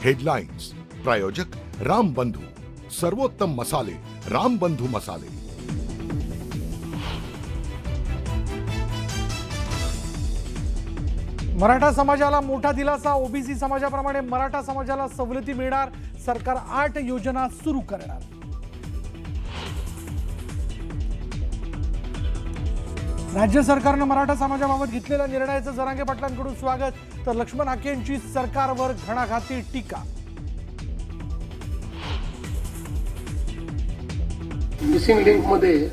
Headlines प्रायोजक राम बंधू, सर्वोत्तम मसाले राम बंधू मसाले। मराठा समाजाला मोठा दिलासा, ओबीसी समाजाप्रमाणे मराठा समाजाला सवलती मिळणार, सरकार 8 योजना सुरू करणार। राज्य सरकारनं मराठा समाजाबाबत घेतलेल्या निर्णयाचं जरांगे पाटलांकडून स्वागत, तर लक्ष्मण हाके यांची सरकारवर घणाघाती टीका। मिसिंग लिंक मध्ये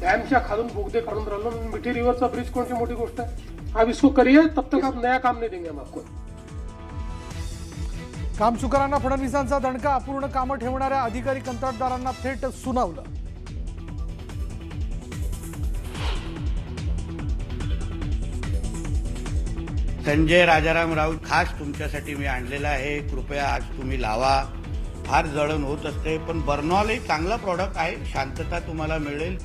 डॅमच्या खालून बोगदे काढून राहिलो, मिठी रिव्हरचा ब्रिज कोणती मोठी गोष्ट आहे? आप इसको करिए, तब तक आप नया काम नहीं देंगे हम आपको। कामचुकारांना फडणवीसांचा दणका, अपूर्ण कामं ठेवणाऱ्या अधिकारी कंत्राटदारांना थेट सुनावलं। संजय राजाराम राऊत खास तुमच्यासाठी मी आणलेला आहे, कृपया आज तुम्ही लावा। फार जळण होत असते, पण बर्नॉल एक चांगला प्रॉडक्ट आहे, शांतता तुम्हाला मिळेल।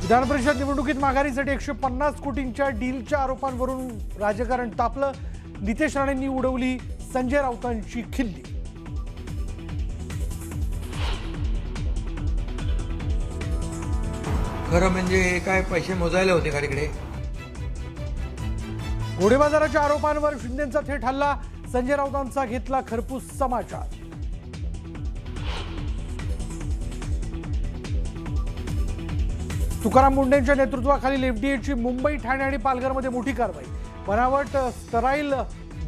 विधान परिषद निवडणुकीत माघारीसाठी 150 कोटींच्या डीलच्या आरोपांवरून राजकारण तापलं, नितेश राणेंनी उडवली संजय राऊतांची खिल्ली। खरं म्हणजे काय पैसे मोजायला होते का तिकडे? घोडेबाजाराच्या आरोपांवर शिंदेंचा थेट हल्ला, संजय राऊतांचा घेतला खरपूस समाचार। तुकाराम मुंढेंच्या नेतृत्वाखालील एफडीएची मुंबई, ठाणे आणि पालघरमध्ये मोठी कारवाई, बनावट स्टराईल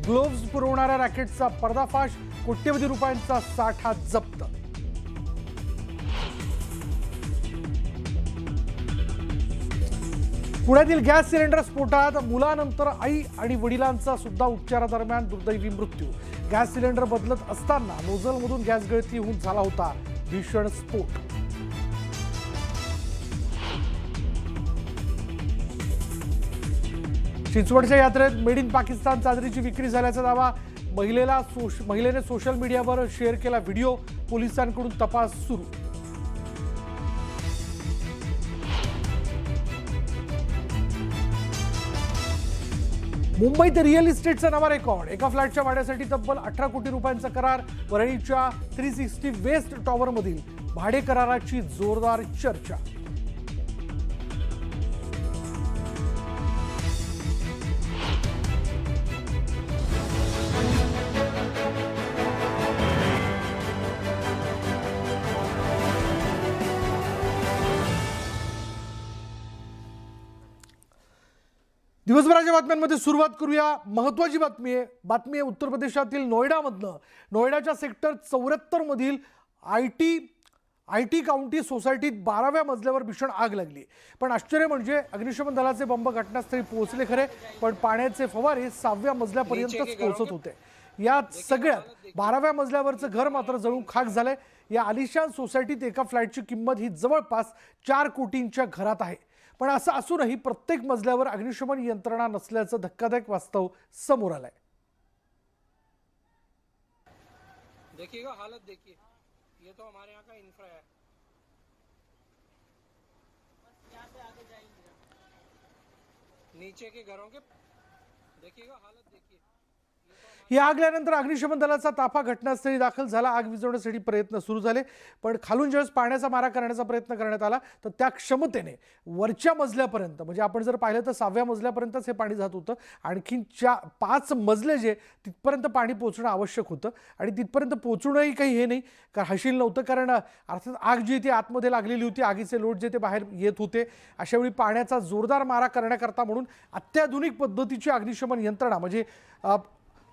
ग्लोव्ज पुरवणाऱ्या रॅकेटचा पर्दाफाश, कोट्यवधी रुपयांचा साठा जप्त। पुण्यातील गॅस सिलेंडर स्फोटात मुलानंतर आई आणि वडिलांचा सुद्धा उपचारादरम्यान दुर्दैवी मृत्यू, गॅस सिलेंडर बदलत असताना नोझलमधून गॅस गळती होऊन झाला होता भीषण स्फोट। चिंचवडच्या यात्रेत मेड इन पाकिस्तान चादरीची विक्री झाल्याचा दावा, महिलेने सोशल मीडियावर शेअर केला व्हिडिओ, पोलिसांकडून तपास सुरू। मुंबईत रिअल इस्टेटचा नवा रेकॉर्ड, एका फ्लॅटच्या भाड्यासाठी तब्बल 18 कोटी रुपयांचा करार, वरळीच्या 360 वेस्ट टॉवरमधील भाडे कराराची जोरदार चर्चा। दिवसभराच्या बातम्यांमध्ये सुरुवात करूया। महत्त्वाची बातमी आहे उत्तर प्रदेशातील नोएडामधनं। नोएडाच्या सेक्टर 74 मधील आयटी काउंटी सोसायटीत 12व्या मजल्यावर भीषण आग लागली, पण आश्चर्य म्हणजे अग्निशमन दलाचे बंब घटनास्थळी पोहोचले खरे, पण पाण्याचे फवारे 6व्या मजल्यापर्यंतच पोहोचत होते। यात सगळ्यात 12व्या मजल्यावरचं घर मात्र जळून खाक झालंय। या आलिशान सोसायटीत एका फ्लॅटची किंमत ही जवळपास 4 कोटींच्या घरात आहे, पण असं असूनही प्रत्येक मजल्यावर अग्निशमन यंत्रणा नसल्याचं धक्कादायक वास्तव समोर आलंय। देखिएगा हालत, देखिए ये तो हमारे यहाँ का इंफ्रा है। यहाँ पे आगे जाएंगे, नीचे के घरों के देखिएगा हालत, देखिए। ही आग लागल्यानंतर अग्निशमन दलाचा ताफा घटनास्थळी दाखल झाला। आग विझवण्यासाठी प्रयत्न सुरू झाले, पण खालून ज्यावेळेस पाण्याचा मारा करण्याचा प्रयत्न करण्यात आला तर त्या क्षमतेने वरच्या मजल्यापर्यंत, म्हणजे आपण जर पाहिलं तर 6व्या मजल्यापर्यंतच हे पाणी जात होतं। आणखीन 5 मजले जे तिथपर्यंत पाणी पोहोचणं आवश्यक होतं, आणि तिथपर्यंत पोहोचणंही काही हे नाही का हशील नव्हतं, कारण अर्थात आग जी ती आतमध्ये लागलेली होती, आगीचे लोट जे ते बाहेर येत होते। अशावेळी पाण्याचा जोरदार मारा करण्याकरता म्हणून अत्याधुनिक पद्धतीची अग्निशमन यंत्रणा, म्हणजे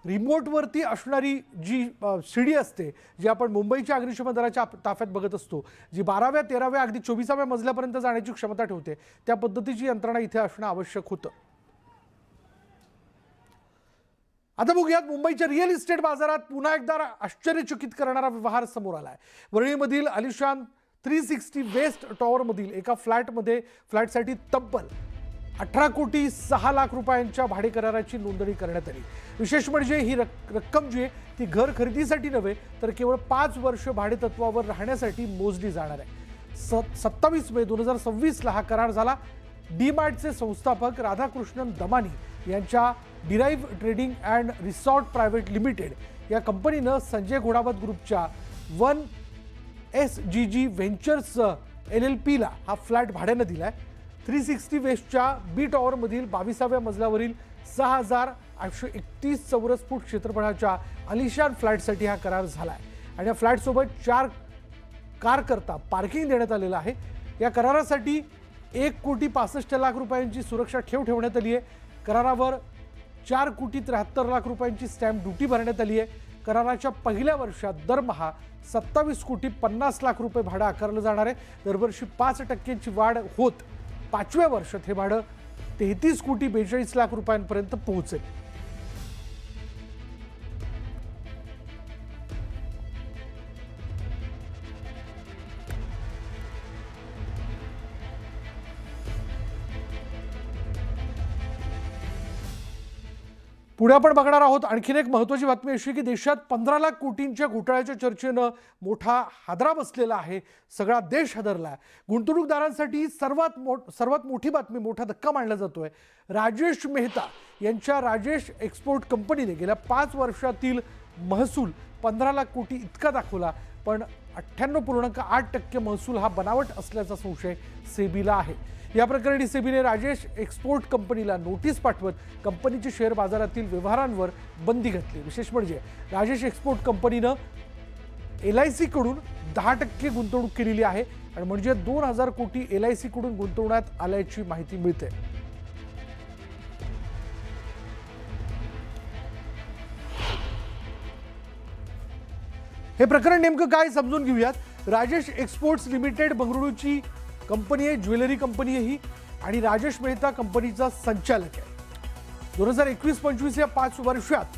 रिमोटवरती असणारी जी शिडी असते, जी आपण मुंबईच्या अग्निशमन दलाच्या ताफ्यात बघत असतो, जी 12व्या 13व्या अगदी 24व्या मजल्यापर्यंत जाण्याची क्षमता ठेवते, त्या पद्धतीची यंत्रणा इथे असणं आवश्यक होतं। आता बघूयात मुंबईच्या रिअल इस्टेट बाजारात पुन्हा एकदा आश्चर्यचकित करणारा व्यवहार समोर आलाय। वरळीमधील आलिशान 360 वेस्ट टॉवरमधील एका फ्लॅटसाठी तब्बल 18 कोटी 6 लाख रुपयांच्या भाडे कराराची नोंदणी करण्यात आली। विशेष म्हणजे ही रक्कम जी आहे ती घर खरेदीसाठी नव्हे तर केवळ 5 वर्ष भाडेतत्वावर राहण्यासाठी मोजली जाणार आहे। 27 मे 2026 ला हा करार झाला। डीमार्टचे संस्थापक राधाकृष्णन दमानी यांच्या derive trading and resort private limited या कंपनीनं संजय घोडावत ग्रुपच्या 1SGG व्हेंचर्स LLPला हा फ्लॅट भाड्यानं दिलाय. 360 वेस्टच्या बी टॉवरमधील 22व्या मजल्यावरील 6,831 चौरस फूट क्षेत्रफळाच्या अलिशान फ्लॅटसाठी हा करार झाला आहे आणि या फ्लॅटसोबत 4 कारकरता पार्किंग देण्यात आलेलं आहे. या करारासाठी 1,65,00,000 रुपयांची सुरक्षा ठेव ठेवण्यात आली आहे. करारावर 4,73,00,000 रुपयांची स्टॅम्प ड्युटी भरण्यात आली आहे. कराराच्या पहिल्या वर्षात दरमहा 27,50,00,000 रुपये भाडं आकारलं जाणार आहे. दरवर्षी 5% वाढ होत 5व्या वर्षात हे भाडं 33,42,00,000 रुपयांपर्यंत पोहोचेल. पुढे आपण बघणार आहोत आणखीन एक महत्त्वाची बातमी अशी की देशात 15 लाख कोटींच्या घोटाळ्याच्या चर्चेनं मोठा हादरा बसलेला आहे. सगळा देश हादरला आहे. गुंतवणूकदारांसाठी सर्वात मोठी बातमी, मोठा धक्का मानला जातोय. राजेश मेहता यांच्या राजेश एक्सपोर्ट कंपनीने गेल्या 5 वर्षातील महसूल 15 लाख कोटी इतका दाखवला, पण 98.8% महसूल हा बनावट असल्याचा संशय सेबीला आहे. या प्रकरणी सेबीने राजेश एक्सपोर्ट कंपनीला नोटीस पाठवत कंपनीचे शेअर बाजारातील व्यवहारांवर बंदी घातली. विशेष म्हणजे राजेश एक्सपोर्ट कंपनीनं LIC कडून 10% गुंतवणूक केलेली आहे आणि म्हणजे 2,000 कोटी LIC कडून गुंतवण्यात आल्याची माहिती मिळते. हे प्रकरण नेमकं काय समजून घेऊयात. राजेश एक्सपोर्ट्स लिमिटेड बंगळुरूची कंपनी आहे, ज्वेलरी कंपनी आहे ही, आणि राजेश मेहता कंपनीचा संचालक आहे. 2021-25 या 5 वर्षात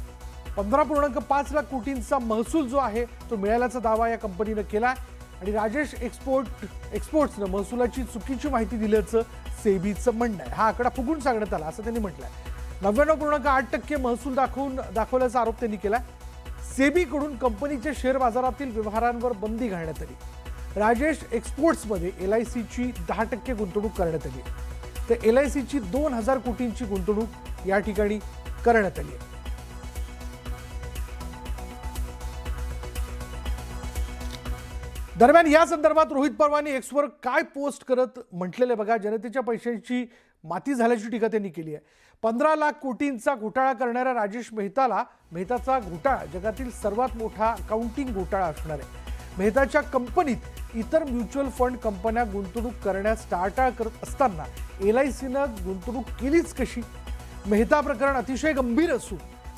15.5 लाख कोटींचा महसूल जो आहे तो मिळाल्याचा दावा या कंपनीनं केला आणि राजेश एक्सपोर्ट्सनं महसुलाची चुकीची माहिती दिल्याचं सेबीचं म्हणणं आहे. हा आकडा फुगून सांगण्यात आला असं त्यांनी म्हटलंय. 99.8% महसूल दाखवल्याचा आरोप त्यांनी केलाय. सेबीकडून कंपनीच्या शेअर बाजारातील व्यवहारांवर बंदी घालण्यात आली. राजेश एक्सपोर्ट्समध्ये LICची 10% गुंतवणूक करण्यात आली. तर LICची 2,000 कोटींची गुंतवणूक या ठिकाणी करण्यात आली आहे. दरम्यान या संदर्भात रोहित पवारांनी एक्सवर काय पोस्ट करत म्हटलेलं बघा. जनतेच्या पैशांची माती झाल्याची टीका त्यांनी केली आहे. 15 लाख कोटींचा घोटाळा करणाऱ्या राजेश मेहताचा घोटाळा जगातील सर्वात मोठा अकाउंटिंग घोटाळा असणार आहे. मेहताच्या कंपनीत इतर म्युच्युअल फंड कंपन्या गुंतवणूक करण्यास टाळाटाळ करत असताना LICनं गुंतवणूक केलीच कशी? मेहता प्रकरण अतिशय गंभीर असून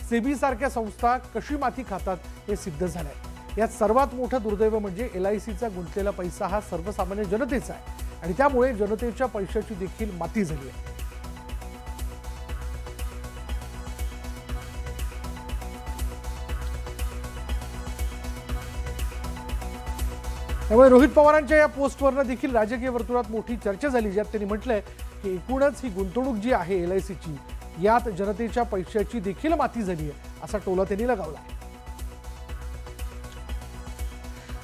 सेबी सारख्या संस्था कशी माती खातात हे सिद्ध झालंय. यात सर्वात मोठं दुर्दैव म्हणजे LICचा गुंतलेला पैसा हा सर्वसामान्य जनतेचा आहे आणि त्यामुळे जनतेच्या पैशाची देखील माती झाली आहे. त्यामुळे रोहित पवारांच्या या पोस्टवरनं देखील राजकीय वर्तुळात मोठी चर्चा झाली, ज्यात त्यांनी म्हटलंय की एकूणच ही गुंतवणूक जी आहे LICची यात जनतेच्या पैशाची देखील माती झाली आहे असा टोला त्यांनी लगावला.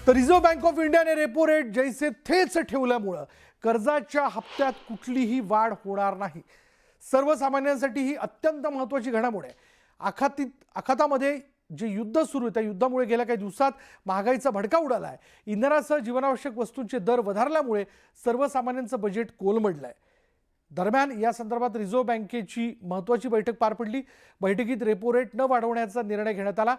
तर रिझर्व्ह बँक ऑफ इंडियाने रेपो रेट जैसे थेच ठेवल्यामुळं कर्जाच्या हप्त्यात कुठलीही वाढ होणार नाही. सर्वसामान्यांसाठी ही अत्यंत महत्त्वाची घडामोड आहे. आखातामध्ये जे युद्ध सुरू आहे त्या युद्धामुळे गेल्या काही दिवसात महागाईचा भडका उडाला आहे. इंधनासह जीवनावश्यक वस्तूंचे दर वधारल्यामुळे सर्वसामान्यांचं बजेट कोलमडलं आहे. दरम्यान या संदर्भात रिझर्व्ह बँकेची महत्त्वाची बैठक पार पडली. बैठकीत रेपो रेट न वाढवण्याचा निर्णय घेण्यात आला.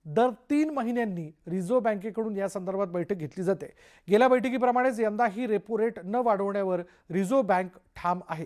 दर 3 महिन्यांनी रिझर्व्ह बँकेकडून या संदर्भात बैठक घेतली जाते. गेल्या बैठकीप्रमाणेच यंदाही रेपो रेट न वाढवण्यावर रिझर्व्ह बँक ठाम आहे.